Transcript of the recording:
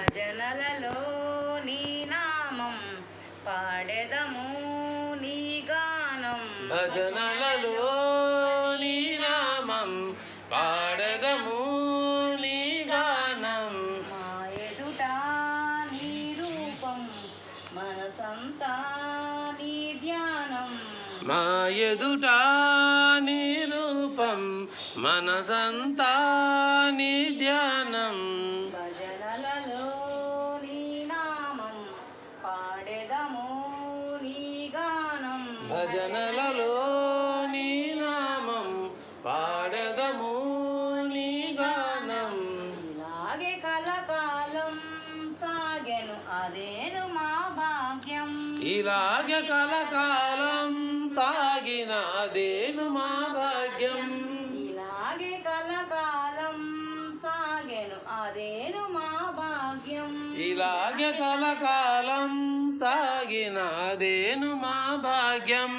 భజనలలో నీ నామం పాడెదము నీ గానం భజనలలో నీ నామం పాడెదము నీ గానం మా ఎదుట నీ రూపం మనసంతా నీ ధ్యానం మా ఎదుట నీ రూపం మనసంతా నీ ధ్యానం భజనలలో నీ నామం పాడెదము నీ గానం భజనలలో నీ నామం పాడెదము నీ గానం ఇలాగే కలకాలం సాగెను అదేను మా భాగ్యం ఇలాగే కలకాలం సాగిన అదేను మా భాగ్యం ఇలాగే కలకాలం సాగెను అదేను మా భాగ్యం ఇలాగే కలకాలం సాగిన అదేను మా భాగ్యం